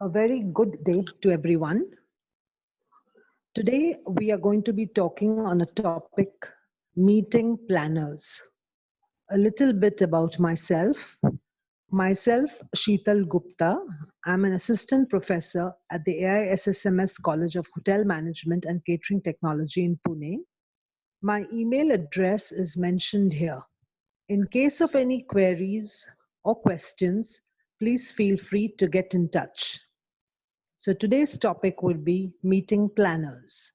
A very good day to everyone. Today we are going to be talking on a topic, meeting planners. A little bit about myself. Myself, Sheetal Gupta. I'm an assistant professor at the AISSMS College of Hotel Management and Catering Technology in Pune. My email address is mentioned here. In case of any queries or questions, please feel free to get in touch. So today's topic will be meeting planners.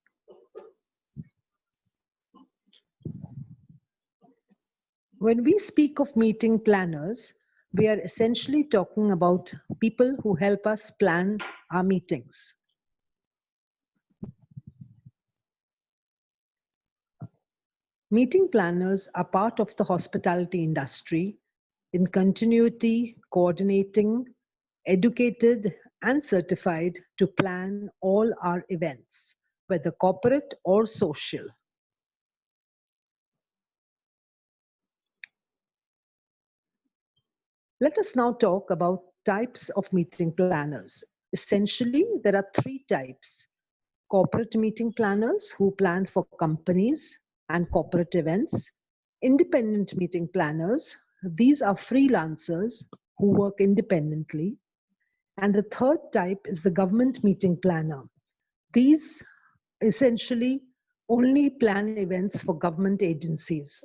When we speak of meeting planners, we are essentially talking about people who help us plan our meetings. Meeting planners are part of the hospitality industry in continuity, coordinating, educated and certified to plan all our events, whether corporate or social. Let us now talk about types of meeting planners. Essentially, there are three types. Corporate meeting planners who plan for companies and corporate events. Independent meeting planners, these are freelancers who work independently. And the third type is the government meeting planner. These essentially only plan events for government agencies.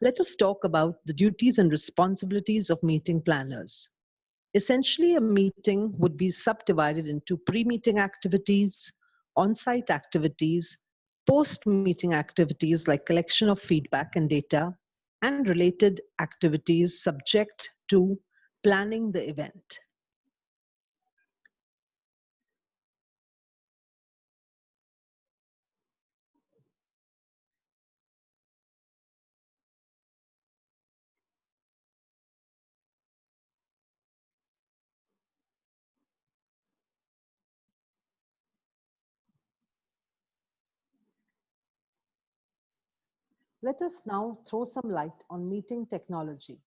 Let us talk about the duties and responsibilities of meeting planners. Essentially, a meeting would be subdivided into pre-meeting activities, on-site activities, post-meeting activities like collection of feedback and data, and related activities subject to planning the event. Let us now throw some light on meeting technology.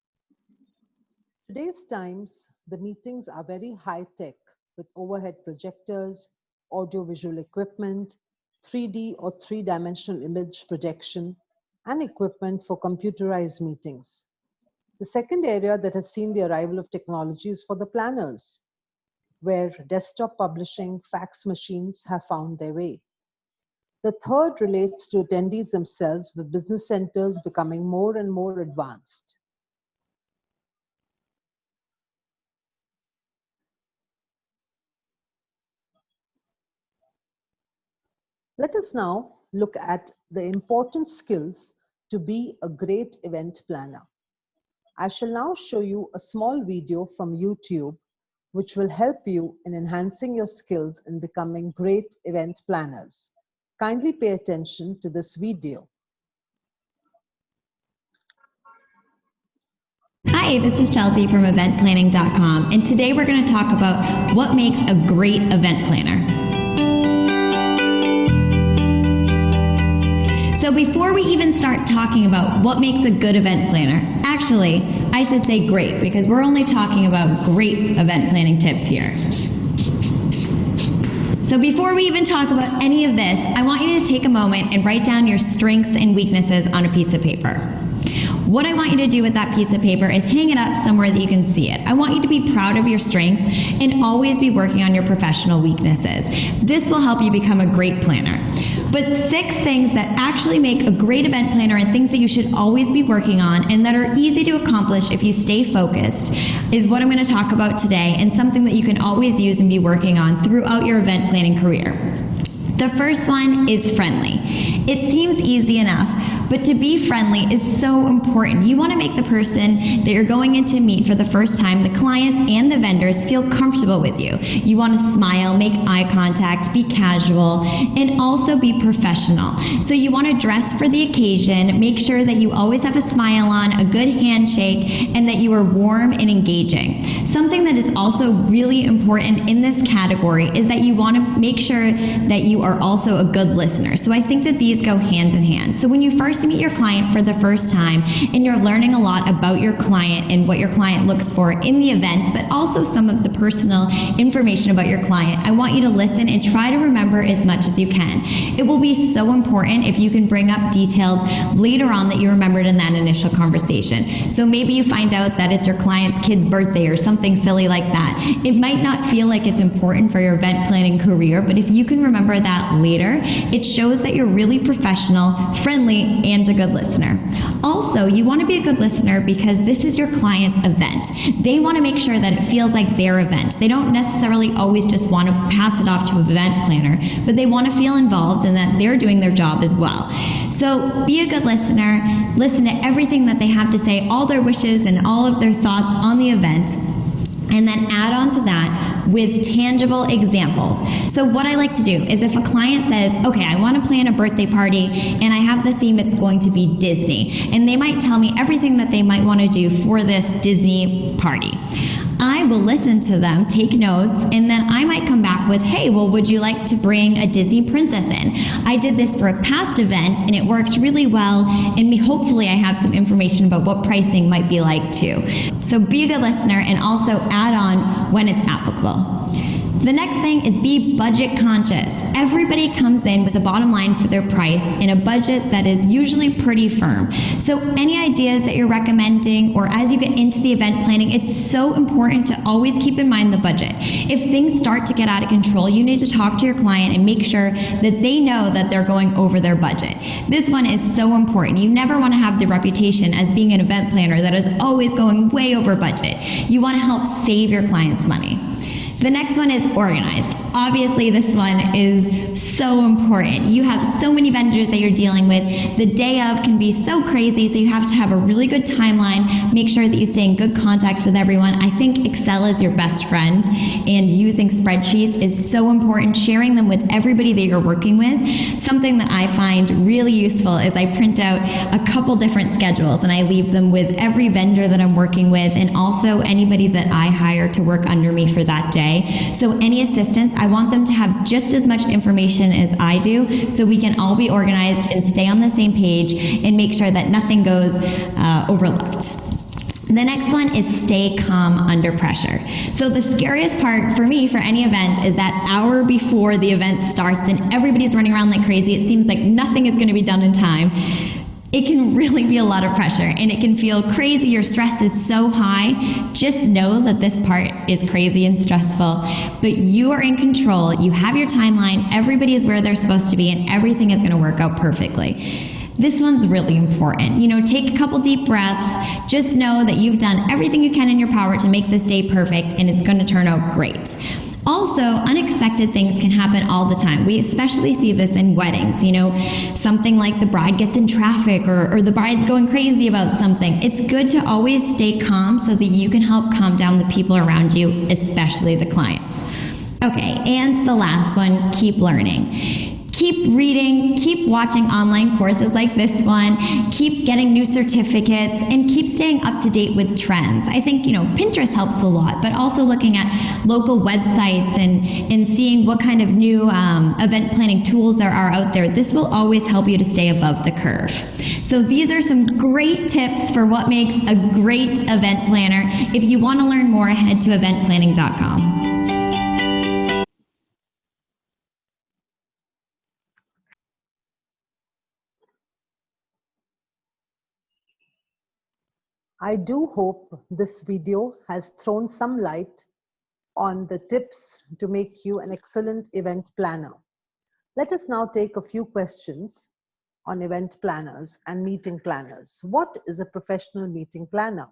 Today's times, the meetings are very high-tech with overhead projectors, audio-visual equipment, 3D or three-dimensional image projection, and equipment for computerized meetings. The second area that has seen the arrival of technology is for the planners, where desktop publishing, fax machines have found their way. The third relates to attendees themselves, with business centers becoming more and more advanced. Let us now look at the important skills to be a great event planner. I shall now show you a small video from YouTube, which will help you in enhancing your skills in becoming great event planners. Kindly pay attention to this video. Hi, this is Chelsea from eventplanning.com, and today we're going to talk about what makes a great event planner. So before we even start talking about what makes a good event planner, actually, I should say great, because we're only talking about great event planning tips here. So before we even talk about any of this, I want you to take a moment and write down your strengths and weaknesses on a piece of paper. What I want you to do with that piece of paper is hang it up somewhere that you can see it. I want you to be proud of your strengths and always be working on your professional weaknesses. This will help you become a great planner. But 6 things that actually make a great event planner and things that you should always be working on and that are easy to accomplish if you stay focused is what I'm going to talk about today, and something that you can always use and be working on throughout your event planning career. The first one is friendly. It seems easy enough, but to be friendly is so important. You want to make the person that you're going in to meet for the first time, the clients and the vendors, feel comfortable with you. You want to smile, make eye contact, be casual, and also be professional. So you want to dress for the occasion, make sure that you always have a smile on, a good handshake, and that you are warm and engaging. Something that is also really important in this category is that you want to make sure that you are also a good listener. So I think that these go hand in hand. So when you first to meet your client for the first time and you're learning a lot about your client and what your client looks for in the event, but also some of the personal information about your client, I want you to listen and try to remember as much as you can. It will be so important if you can bring up details later on that you remembered in that initial conversation. So maybe you find out that it's your client's kid's birthday or something silly like that. It might not feel like it's important for your event planning career, but if you can remember that later, it shows that you're really professional, friendly, and a good listener. Also, you want to be a good listener because this is your client's event. They want to make sure that it feels like their event. They don't necessarily always just want to pass it off to an event planner, but they want to feel involved and that they're doing their job as well. So be a good listener, listen to everything that they have to say, all their wishes and all of their thoughts on the event, and then add on to that with tangible examples. So what I like to do is if a client says, okay, I want to plan a birthday party and I have the theme it's going to be Disney, and they might tell me everything that they might want to do for this Disney party. I will listen to them, take notes, and then I might come back with, hey, well, would you like to bring a Disney princess in? I did this for a past event and it worked really well, and hopefully I have some information about what pricing might be like too. So be a good listener and also add on when it's applicable. The next thing is be budget conscious. Everybody comes in with a bottom line for their price in a budget that is usually pretty firm. So any ideas that you're recommending or as you get into the event planning, it's so important to always keep in mind the budget. If things start to get out of control, you need to talk to your client and make sure that they know that they're going over their budget. This one is so important. You never want to have the reputation as being an event planner that is always going way over budget. You want to help save your clients money. The next one is organized. Obviously, this one is so important. You have so many vendors that you're dealing with. The day of can be so crazy, so you have to have a really good timeline. Make sure that you stay in good contact with everyone. I think Excel is your best friend, and using spreadsheets is so important. Sharing them with everybody that you're working with. Something that I find really useful is I print out a couple different schedules, and I leave them with every vendor that I'm working with, and also anybody that I hire to work under me for that day. So any assistants, I want them to have just as much information as I do so we can all be organized and stay on the same page and make sure that nothing goes overlooked. The next one is stay calm under pressure. So the scariest part for me for any event is that hour before the event starts and everybody's running around like crazy. It seems like nothing is going to be done in time. It can really be a lot of pressure and it can feel crazy. Your stress is so high. Just know that this part is crazy and stressful, but you are in control. You have your timeline. Everybody is where they're supposed to be and everything is going to work out perfectly. This one's really important. You know, take a couple deep breaths. Just know that you've done everything you can in your power to make this day perfect and it's going to turn out great. Also, unexpected things can happen all the time. We especially see this in weddings, you know, something like the bride gets in traffic or the bride's going crazy about something. It's good to always stay calm so that you can help calm down the people around you, especially the clients. Okay, and the last one, keep learning. Keep reading, keep watching online courses like this one, keep getting new certificates, and keep staying up to date with trends. I think, you know, Pinterest helps a lot, but also looking at local websites and seeing what kind of new event planning tools there are out there. This will always help you to stay above the curve. So these are some great tips for what makes a great event planner. If you want to learn more, head to eventplanning.com. I do hope this video has thrown some light on the tips to make you an excellent event planner. Let us now take a few questions on event planners and meeting planners. What is a professional meeting planner?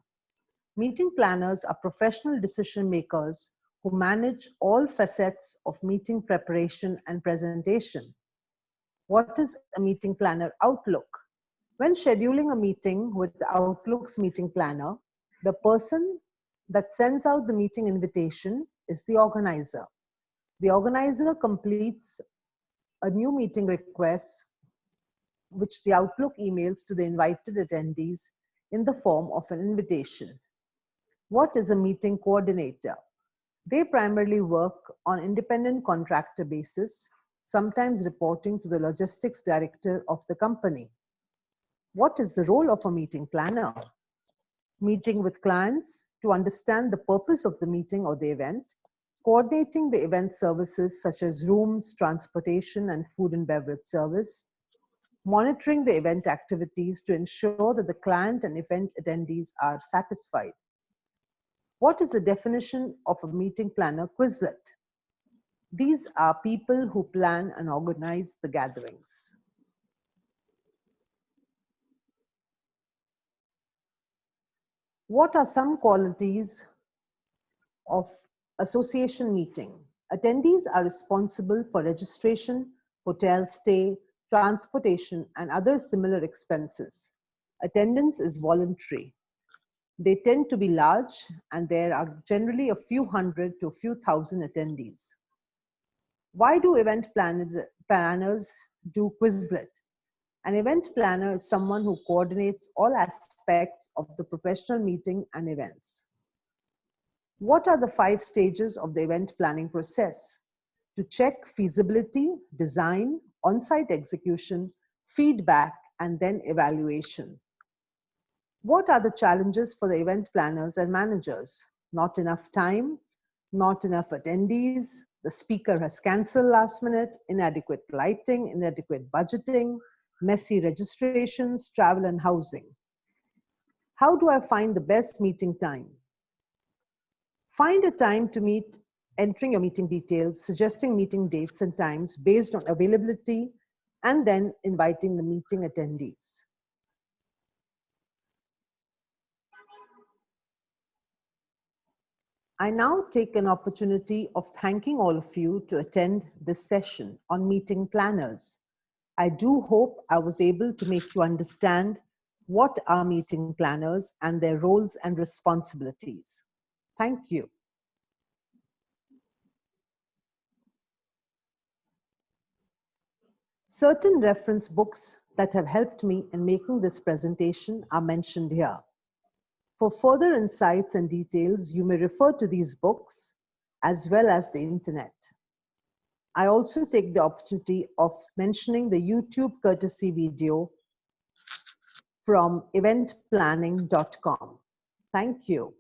Meeting planners are professional decision makers who manage all facets of meeting preparation and presentation. What is a meeting planner outlook? When scheduling a meeting with the Outlook's meeting planner, the person that sends out the meeting invitation is the organizer. The organizer completes a new meeting request, which the Outlook emails to the invited attendees in the form of an invitation. What is a meeting coordinator? They primarily work on independent contractor basis, sometimes reporting to the logistics director of the company. What is the role of a meeting planner? Meeting with clients to understand the purpose of the meeting or the event, coordinating the event services such as rooms, transportation, and food and beverage service, monitoring the event activities to ensure that the client and event attendees are satisfied. What is the definition of a meeting planner Quizlet? These are people who plan and organize the gatherings. What are some qualities of association meeting? Attendees are responsible for registration, hotel stay, transportation, and other similar expenses. Attendance is voluntary. They tend to be large, and there are generally a few hundred to a few thousand attendees. Why do event planners do Quizlet? An event planner is someone who coordinates all aspects of the professional meeting and events. What are the 5 stages of the event planning process? To check feasibility, design, on-site execution, feedback, and then evaluation. What are the challenges for the event planners and managers? Not enough time, not enough attendees, the speaker has cancelled last minute, inadequate lighting, inadequate budgeting, messy registrations, travel and housing. How do I find the best meeting time? Find a time to meet, entering your meeting details, suggesting meeting dates and times based on availability, and then inviting the meeting attendees. I now take an opportunity of thanking all of you to attend this session on meeting planners. I do hope I was able to make you understand what are meeting planners and their roles and responsibilities. Thank you. Certain reference books that have helped me in making this presentation are mentioned here. For further insights and details, you may refer to these books as well as the internet. I also take the opportunity of mentioning the YouTube courtesy video from eventplanning.com. Thank you.